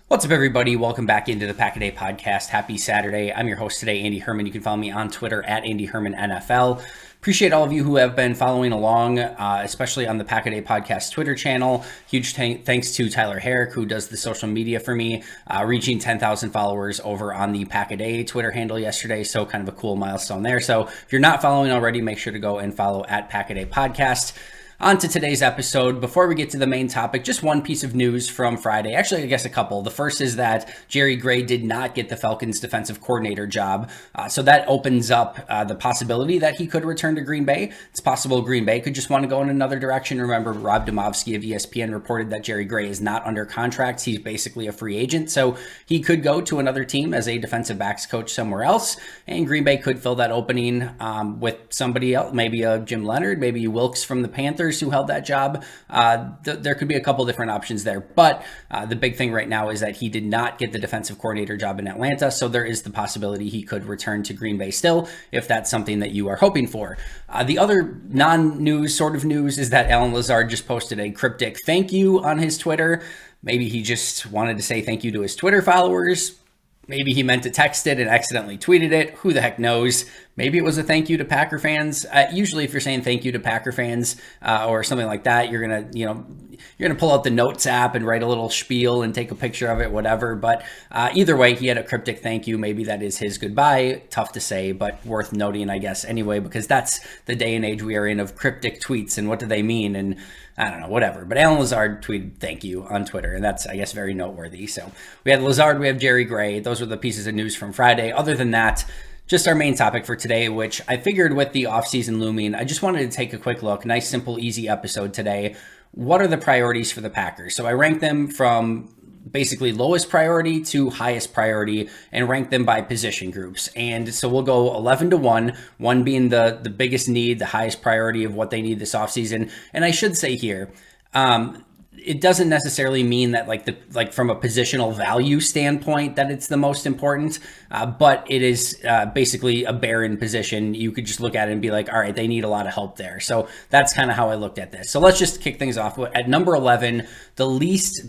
What's up, everybody? Welcome back into the Pack a Day podcast. Happy Saturday. I'm your host today, Andy Herman. You can follow me on Twitter at Andy Herman NFL. Appreciate all of you who have been following along, especially on the Pack a Day podcast Twitter channel. Huge thanks to Tyler Herrick, who does the social media for me, reaching 10,000 followers over on the Pack a Day Twitter handle yesterday. So kind of a cool milestone there. So if you're not following already, make sure to go and follow at Pack a Day podcast. On to today's episode. Before we get to the main topic, just one piece of news from Friday. Actually, I guess a couple. The first is that Jerry Gray did not get the Falcons defensive coordinator job. So that opens up the possibility that he could return to Green Bay. It's possible Green Bay could just want to go in another direction. Remember, Rob Demovsky of ESPN reported that Jerry Gray is not under contract. He's basically a free agent. So he could go to another team as a defensive backs coach somewhere else. And Green Bay could fill that opening with somebody else, maybe a Jim Leonard, maybe Wilkes from the Panthers, who held that job. There could be a couple different options there, but the big thing right now is that he did not get the defensive coordinator job in Atlanta, so there is the possibility he could return to Green Bay still, if that's something that you are hoping for. The other non-news sort of news is that Allen Lazard just posted a cryptic thank you on his Twitter. Maybe he just wanted to say thank you to his Twitter followers. Maybe he meant to text it and accidentally tweeted it. Who the heck knows? Maybe it was a thank you to Packer fans. Usually if you're saying thank you to Packer fans or something like that, you're going to pull out the notes app and write a little spiel and take a picture of it, whatever. But either way, he had a cryptic thank you. Maybe that is his goodbye. Tough to say, but worth noting, I guess, anyway, because that's the day and age we are in of cryptic tweets and what do they mean? And I don't know, whatever. But Allen Lazard tweeted thank you on Twitter, and that's, I guess, very noteworthy. So we had Lazard, we have Jerry Gray. Those were the pieces of news from Friday. Other than that, just our main topic for today, which I figured with the offseason looming, I just wanted to take a quick look. Nice, simple, easy episode today. What are the priorities for the Packers? So I ranked them from basically lowest priority to highest priority and rank them by position groups. And so we'll go 11 to 1, one being the biggest need, the highest priority of what they need this offseason. And I should say here, it doesn't necessarily mean that like from a positional value standpoint that it's the most important, but it is basically a barren position. You could just look at it and be like, all right, they need a lot of help there. So that's kind of how I looked at this. So let's just kick things off. At number 11, the least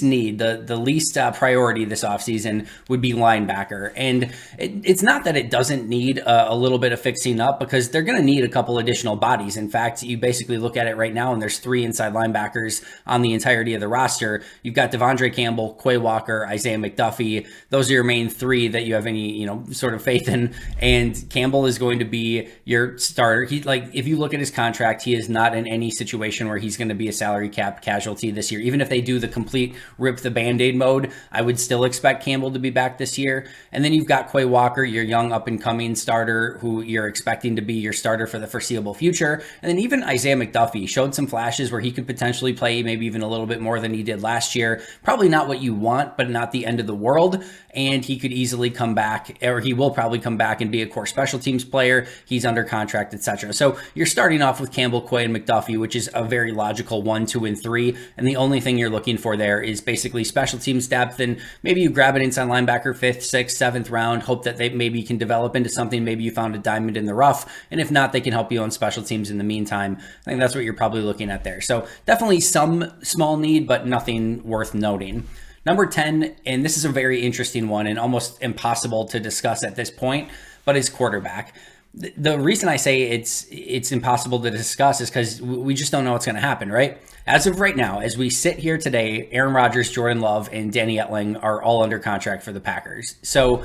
need, the least priority this offseason would be linebacker. And it's not that it doesn't need a little bit of fixing up, because they're going to need a couple additional bodies. In fact, you basically look at it right now and there's 3 inside linebackers on the entirety of the roster. You've got Devondre Campbell, Quay Walker, Isaiah McDuffie. Those are your main 3 that you have any, sort of faith in. And Campbell is going to be your starter. If you look at his contract, he is not in any situation where he's going to be a salary cap casualty this year. Even if they do the complete rip the Band-Aid mode, I would still expect Campbell to be back this year. And then you've got Quay Walker, your young up and coming starter, who you're expecting to be your starter for the foreseeable future. And then even Isaiah McDuffie showed some flashes where he could potentially play maybe even a little bit more than he did last year. Probably not what you want, but not the end of the world. And he could easily come back, or he will probably come back and be a core special teams player. He's under contract, etc. So you're starting off with Campbell, Quay, and McDuffie, which is a very logical 1, 2, and 3. And the only thing you're looking for there is basically special teams depth. And maybe you grab an inside linebacker 5th, 6th, 7th round, hope that they maybe can develop into something. Maybe you found a diamond in the rough. And if not, they can help you on special teams in the meantime. I think that's what you're probably looking at there. So definitely some small need, but nothing worth noting. Number 10, and this is a very interesting one and almost impossible to discuss at this point, but it's quarterback. The reason I say it's impossible to discuss is because we just don't know what's going to happen, right? As of right now, as we sit here today, Aaron Rodgers, Jordan Love, and Danny Etling are all under contract for the Packers. So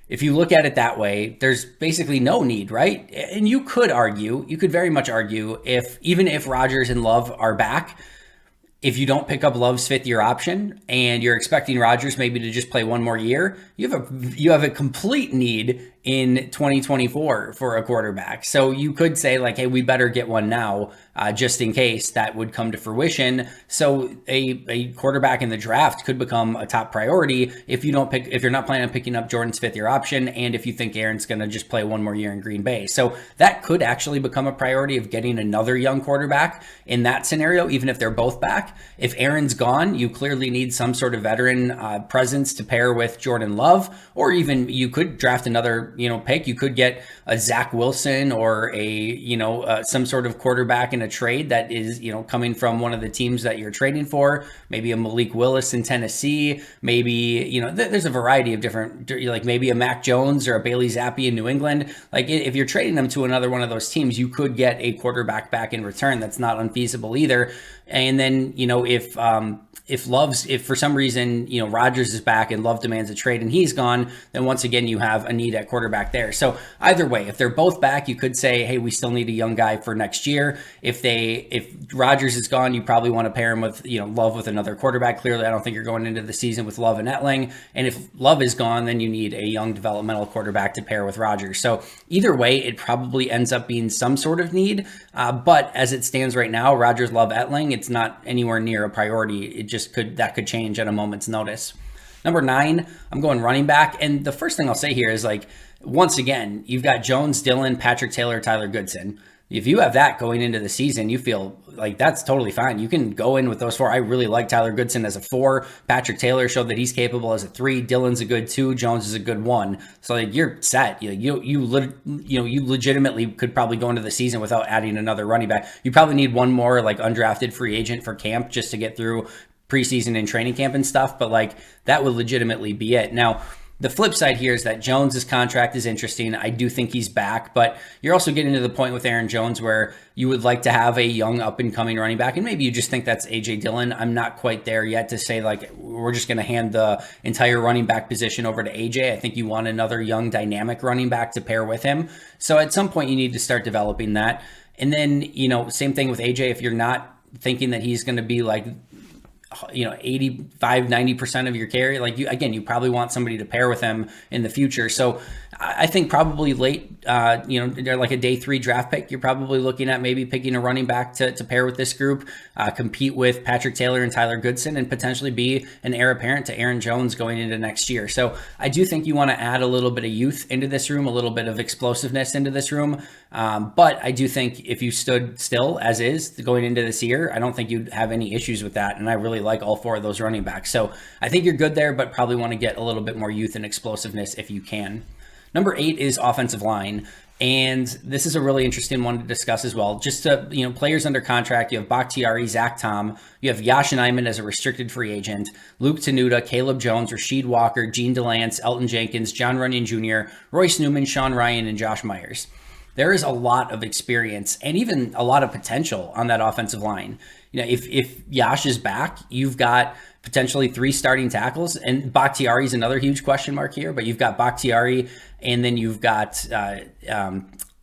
if you look at it that way, there's basically no need, right? And you could very much argue, even if Rodgers and Love are back, if you don't pick up Love's 5th-year option and you're expecting Rodgers maybe to just play one more year, you have a complete need in 2024 for a quarterback. So you could say like, hey, we better get one now, just in case that would come to fruition. So a quarterback in the draft could become a top priority if you're not planning on picking up Jordan's 5th-year option, and if you think Aaron's going to just play one more year in Green Bay. So that could actually become a priority of getting another young quarterback in that scenario, even if they're both back. If Aaron's gone, you clearly need some sort of veteran presence to pair with Jordan Love, or even you could draft another another, pick. You could get a Zach Wilson or some sort of quarterback in a trade that is, coming from one of the teams that you're trading for. Maybe a Malik Willis in Tennessee. Maybe, there's a variety of different, like maybe a Mac Jones or a Bailey Zappi in New England. Like if you're trading them to another one of those teams, you could get a quarterback back in return. That's not unfeasible either. And then, if for some reason, Rodgers is back and Love demands a trade and he's gone, then once again, you have a need at quarterback there. So either way, if they're both back, you could say, hey, we still need a young guy for next year. If Rodgers is gone, you probably want to pair him with, Love with another quarterback. Clearly, I don't think you're going into the season with Love and Etling. And if Love is gone, then you need a young developmental quarterback to pair with Rodgers. So either way, it probably ends up being some sort of need. But as it stands right now, Rodgers, Love, Etling, it's not anywhere near a priority. It just that could change at a moment's notice. Number 9, I'm going running back. And the first thing I'll say here is, like, once again, you've got Jones, Dillon, Patrick Taylor, Tyler Goodson. If you have that going into the season, you feel like that's totally fine. You can go in with those 4. I really like Tyler Goodson as a 4. Patrick Taylor showed that he's capable as a 3. Dillon's a good 2. Jones is a good 1. So like you're set. You legitimately could probably go into the season without adding another running back. You probably need one more like undrafted free agent for camp just to get through preseason and training camp and stuff. But like that would legitimately be it. Now, the flip side here is that Jones's contract is interesting. I do think he's back, but you're also getting to the point with Aaron Jones where you would like to have a young up-and-coming running back, and maybe you just think that's A.J. Dillon. I'm not quite there yet to say, like, we're just going to hand the entire running back position over to A.J. I think you want another young, dynamic running back to pair with him. So at some point, you need to start developing that. And then, same thing with A.J. If you're not thinking that he's going to be, like, 85-90% of your carry, like you probably want somebody to pair with him in the future. So I think probably late, they're like a day 3 draft pick. You're probably looking at maybe picking a running back to pair with this group, compete with Patrick Taylor and Tyler Goodson, and potentially be an heir apparent to Aaron Jones going into next year. So I do think you want to add a little bit of youth into this room, a little bit of explosiveness into this room. But I do think if you stood still as is going into this year, I don't think you'd have any issues with that. And I really like all 4 of those running backs. So I think you're good there, but probably want to get a little bit more youth and explosiveness if you can. Number 8 is offensive line. And this is a really interesting one to discuss as well. Just to, players under contract, you have Bakhtiari, Zach Tom, you have Yosh Nijman as a restricted free agent, Luke Tenuta, Caleb Jones, Rasheed Walker, Gene DeLance, Elton Jenkins, John Runyon Jr., Royce Newman, Sean Ryan, and Josh Myers. There is a lot of experience and even a lot of potential on that offensive line. If Yosh is back, you've got potentially 3 starting tackles, and Bakhtiari is another huge question mark here, but you've got Bakhtiari, and then you've got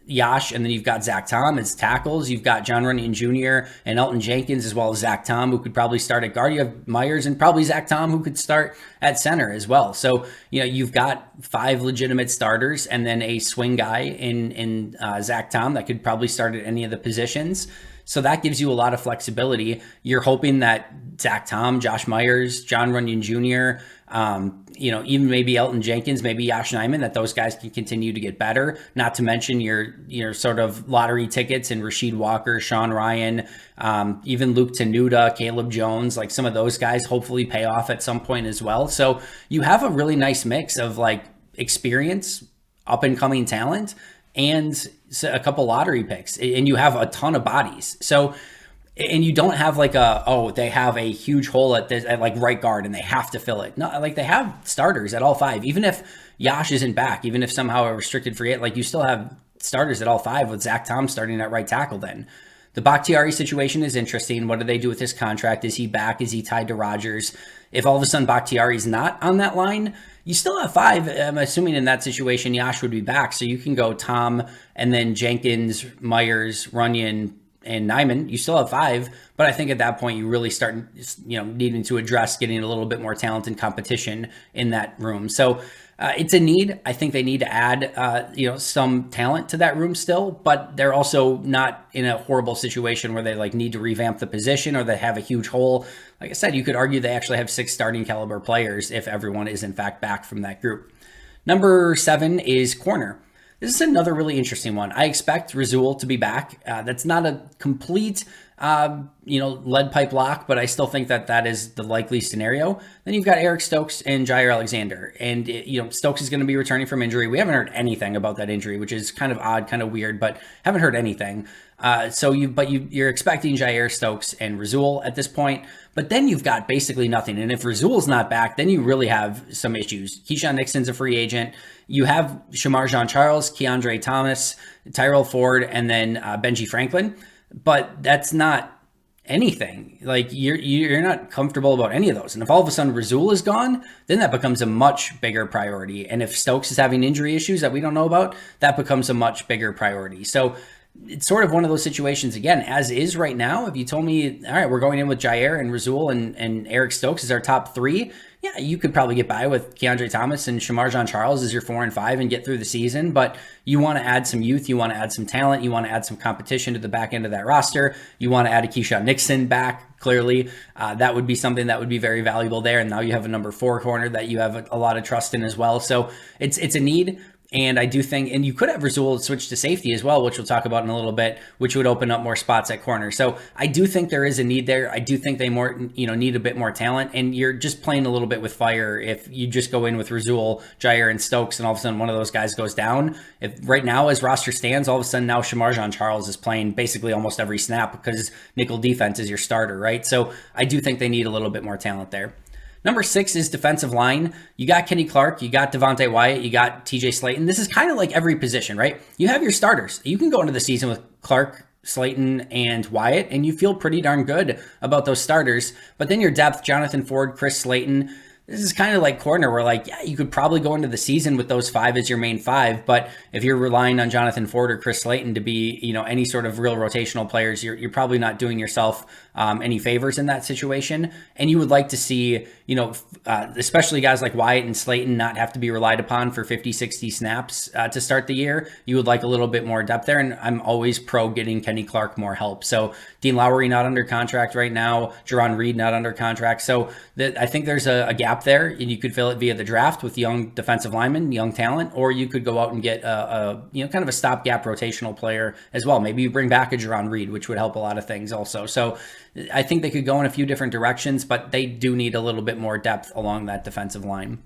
Yosh, and then you've got Zach Tom as tackles. You've got John Runyon Jr. and Elton Jenkins, as well as Zach Tom, who could probably start at guard. You have Myers and probably Zach Tom, who could start at center as well. So, you've got 5 legitimate starters and then a swing guy in Zach Tom that could probably start at any of the positions. So that gives you a lot of flexibility. You're hoping that Zach Tom, Josh Myers, John Runyon Jr., even maybe Elton Jenkins, maybe Yosh Nijman, that those guys can continue to get better. Not to mention your sort of lottery tickets in Rasheed Walker, Sean Ryan, even Luke Tenuta, Caleb Jones, like some of those guys hopefully pay off at some point as well. So you have a really nice mix of like experience, up and coming talent, and a couple lottery picks, and you have a ton of bodies. So, and you don't have like they have a huge hole at like right guard and they have to fill it. No, like they have starters at all 5. Even if Yosh isn't back, even if somehow a restricted free agent, like you still have starters at all 5 with Zach Tom starting at right tackle. Then the Bakhtiari situation is interesting. What do they do with his contract? Is he back? Is he tied to Rodgers? If all of a sudden Bakhtiari's not on that line, you still have 5. I'm assuming in that situation, Yosh would be back. So you can go Tom and then Jenkins, Myers, Runyon, and Nijman. You still have 5. But I think at that point, you really start, needing to address getting a little bit more talent and competition in that room. So it's a need. I think they need to add, some talent to that room still, but they're also not in a horrible situation where they like need to revamp the position or they have a huge hole. Like I said, you could argue they actually have 6 starting caliber players if everyone is in fact back from that group. Number 7 is corner. This is another really interesting one. I expect Rasul to be back. That's not a complete lead pipe lock, but I still think that is the likely scenario. Then you've got Eric Stokes and Jair Alexander. And, Stokes is going to be returning from injury. We haven't heard anything about that injury, which is kind of odd, kind of weird, but haven't heard anything. You're expecting Jair, Stokes, and Rasul at this point, but then you've got basically nothing. And if Rasul's not back, then you really have some issues. Keyshawn Nixon's a free agent. You have Shamar Jean-Charles, Keandre Thomas, Tyrell Ford, and then Benji Franklin, but that's not anything. Like you're not comfortable about any of those. And if all of a sudden Rasul is gone, then that becomes a much bigger priority. And if Stokes is having injury issues that we don't know about, that becomes a much bigger priority. So it's sort of one of those situations, again, as is right now. If you told me, all right, we're going in with Jair and Rasul and Eric Stokes as our top three, yeah, you could probably get by with Keandre Thomas and Shamar Jean-Charles as your 4 and 5 and get through the season. But you want to add some youth, you want to add some talent, you want to add some competition to the back end of that roster. You want to add a Keyshawn Nixon back, clearly. That would be something that would be very valuable there. And now you have a number 4 corner that you have a lot of trust in as well. So it's a need. And I do think, and you could have Rasul switch to safety as well, which we'll talk about in a little bit, which would open up more spots at corner. So I do think there is a need there. I do think they need a bit more talent, and you're just playing a little bit with fire if you just go in with Rasul, Jair, and Stokes, and all of a sudden one of those guys goes down. If right now, as roster stands, all of a sudden now Shamar Jean-Charles is playing basically almost every snap because nickel defense is your starter, right? So I do think they need a little bit more talent there. Number 6 is defensive line. You got Kenny Clark, you got Devontae Wyatt, you got TJ Slayton. This is kind of like every position, right? You have your starters. You can go into the season with Clark, Slayton, and Wyatt, and you feel pretty darn good about those starters. But then your depth, Jonathan Ford, Chris Slayton, this is kind of like corner where, like, yeah, you could probably go into the season with those 5 as your main 5, but if you're relying on Jonathan Ford or Chris Slayton to be, any sort of real rotational players, you're probably not doing yourself any favors in that situation. And you would like to see, especially guys like Wyatt and Slayton not have to be relied upon for 50, 60 snaps to start the year. You would like a little bit more depth there, and I'm always pro getting Kenny Clark more help. So Dean Lowry not under contract right now, Jerron Reed not under contract. So I think there's a gap there, and you could fill it via the draft with young defensive linemen, young talent, or you could go out and get kind of a stopgap rotational player as well. Maybe you bring back a Jerron Reed, which would help a lot of things also. So I think they could go in a few different directions, but they do need a little bit more depth along that defensive line.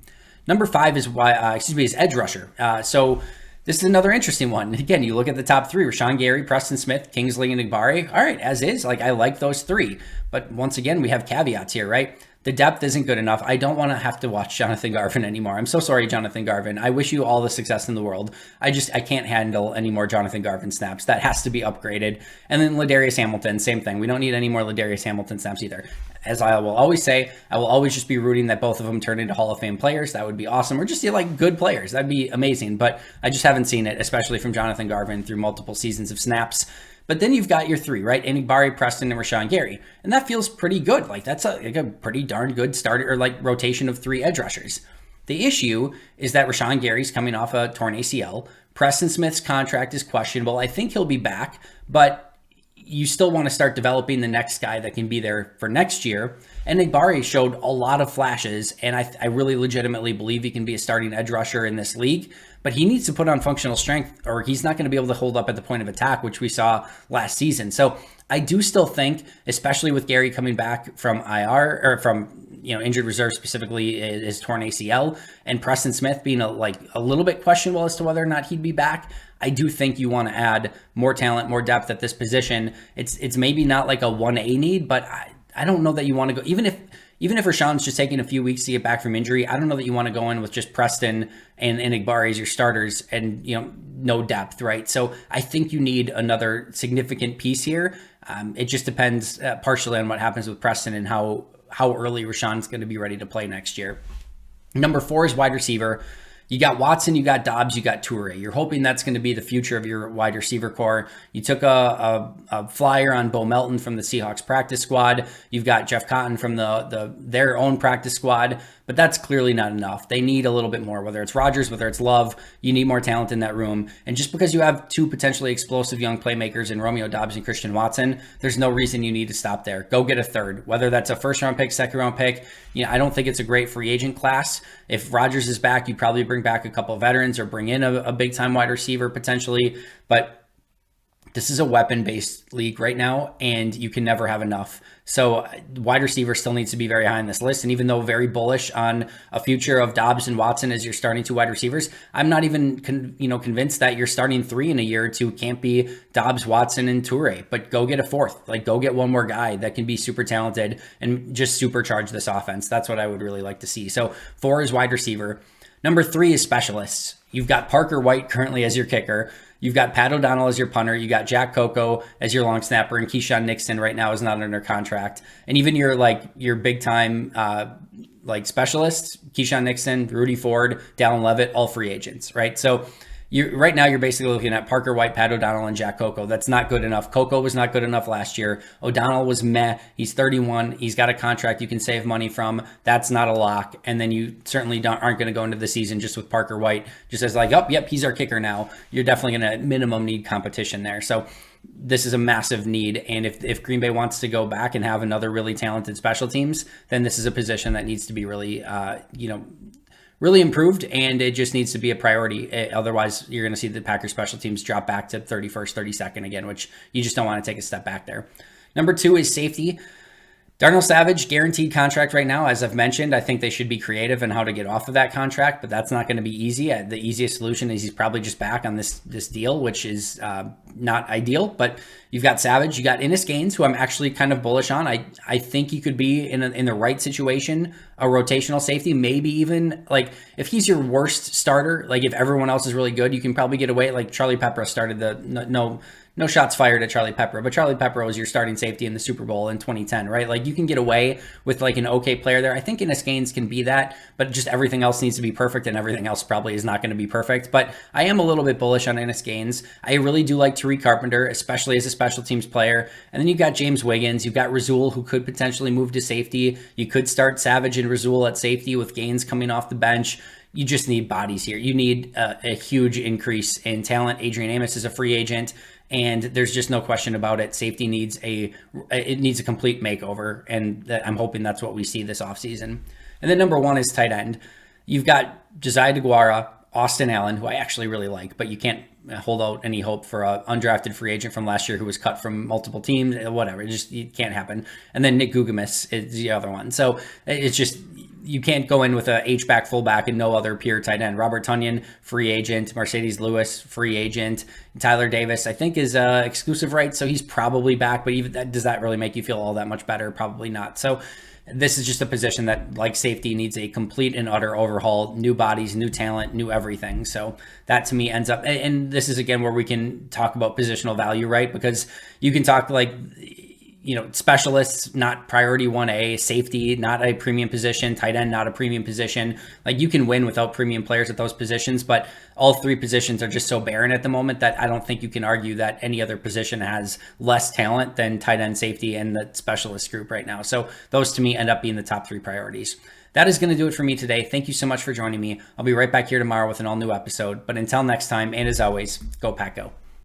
Number 5 is edge rusher. So this is another interesting one. Again, you look at the top 3, Rashawn Gary, Preston Smith, Kingsley, and Igbari. All right, as is, I like those 3. But once again, we have caveats here, right? The depth isn't good enough. I don't want to have to watch Jonathan Garvin anymore. I'm so sorry, Jonathan Garvin. I wish you all the success in the world. I can't handle any more Jonathan Garvin snaps. That has to be upgraded. And then Ladarius Hamilton, same thing. We don't need any more Ladarius Hamilton snaps either. As I will always say, I will always just be rooting that both of them turn into Hall of Fame players. That would be awesome. Or just good players. That'd be amazing. But I just haven't seen it, especially from Jonathan Garvin through multiple seasons of snaps. But then you've got your 3, right? Enigbari, Preston, and Rashawn Gary. And that feels pretty good. That's a pretty darn good starter or rotation of 3 edge rushers. The issue is that Rashawn Gary's coming off a torn ACL. Preston Smith's contract is questionable. I think he'll be back, but you still want to start developing the next guy that can be there for next year. And Enigbari showed a lot of flashes, and I really legitimately believe he can be a starting edge rusher in this league. But he needs to put on functional strength, or he's not going to be able to hold up at the point of attack, which we saw last season. So I do still think, especially with Gary coming back from IR or from injured reserve, specifically his torn ACL, and Preston Smith being a little bit questionable as to whether or not he'd be back, I do think you want to add more talent, more depth at this position. It's maybe not like a 1A need, but I don't know that you want to go, even if Rashawn's just taking a few weeks to get back from injury, I don't know that you want to go in with just Preston and Enigbari as your starters and, no depth, right? So I think you need another significant piece here. It just depends partially on what happens with Preston and how early Rashawn's going to be ready to play next year. Number 4 is wide receiver. You got Watson, you got Dobbs, you got Toure. You're hoping that's going to be the future of your wide receiver core. You took a flyer on Bo Melton from the Seahawks practice squad. You've got Jeff Cotton from their own practice squad, but that's clearly not enough. They need a little bit more, whether it's Rodgers, whether it's Love. You need more talent in that room. And just because you have 2 potentially explosive young playmakers in Romeo Dobbs and Christian Watson, there's no reason you need to stop there. Go get a third, whether that's a first-round pick, second-round pick. I don't think it's a great free agent class. If Rodgers is back, you probably bring back a couple of veterans or bring in a big-time wide receiver potentially. But This is a weapon-based league right now, and you can never have enough. So wide receiver still needs to be very high on this list. And even though very bullish on a future of Dobbs and Watson as your starting 2 wide receivers, I'm not even convinced that your starting 3 in a year or 2 can't be Dobbs, Watson, and Toure. But go get a 4th. Like, go get one more guy that can be super talented and just supercharge this offense. That's what I would really like to see. So 4 is wide receiver. Number 3 is specialists. You've got Parker White currently as your kicker. You've got Pat O'Donnell as your punter. You got Jack Coco as your long snapper, and Keyshawn Nixon right now is not under contract. And even your big time specialists, Keyshawn Nixon, Rudy Ford, Dallin Levitt, all free agents, right? So right now you're basically looking at Parker White, Pat O'Donnell, and Jack Coco. That's not good enough. Coco was not good enough last year. O'Donnell was meh. He's 31. He's got a contract you can save money from. That's not a lock. And then you certainly aren't going to go into the season just with Parker White just as he's our kicker now. You're definitely going to minimum need competition there. So this is a massive need. And if Green Bay wants to go back and have another really talented special teams, then this is a position that needs to be really, really improved, and it just needs to be a priority. Otherwise, you're going to see the Packers special teams drop back to 31st, 32nd again, which you just don't want to take a step back there. Number 2 is safety. Darnell Savage, guaranteed contract right now. As I've mentioned, I think they should be creative in how to get off of that contract, but that's not going to be easy. The easiest solution is he's probably just back on this deal, which is not ideal. But you've got Savage, you got Innis Gaines, who I'm actually kind of bullish on. I think he could be in the right situation, a rotational safety, maybe even if he's your worst starter, if everyone else is really good, you can probably get away. Charlie Pepper started no shots fired at Charlie Pepper, but Charlie Pepper was your starting safety in the Super Bowl in 2010, right? You can get away with an okay player there. I think Innis Gaines can be that, but just everything else needs to be perfect, and everything else probably is not going to be perfect. But I am a little bit bullish on Innis Gaines. I really do like Tariq Carpenter, especially as a special teams player. And then you've got James Wiggins. You've got Rasul, who could potentially move to safety. You could start Savage and Rasul at safety with Gaines coming off the bench. You just need bodies here. You need a huge increase in talent. Adrian Amos is a free agent, and there's just no question about it. Safety needs a complete makeover, and I'm hoping that's what we see this offseason. And then number 1 is tight end. You've got Josiah DeGuara, Austin Allen, who I actually really like, but you can't hold out any hope for an undrafted free agent from last year who was cut from multiple teams, whatever. It can't happen. And then Nick Gugamis is the other one. So it's just, you can't go in with a H-back, fullback, and no other pure tight end. Robert Tonyan, free agent. Mercedes Lewis, free agent. Tyler Davis, I think, is exclusive rights, so he's probably back. But even does that really make you feel all that much better? Probably not. So this is just a position that, like safety, needs a complete and utter overhaul. New bodies, new talent, new everything. So that to me ends up, and this is again where we can talk about positional value, right? Because you can talk specialists, not priority 1A, safety, not a premium position, tight end, not a premium position. You can win without premium players at those positions, but all 3 positions are just so barren at the moment that I don't think you can argue that any other position has less talent than tight end, safety, and the specialist group right now. So those to me end up being the top 3 priorities. That is going to do it for me today. Thank you so much for joining me. I'll be right back here tomorrow with an all new episode. But until next time, and as always, go Pack Go.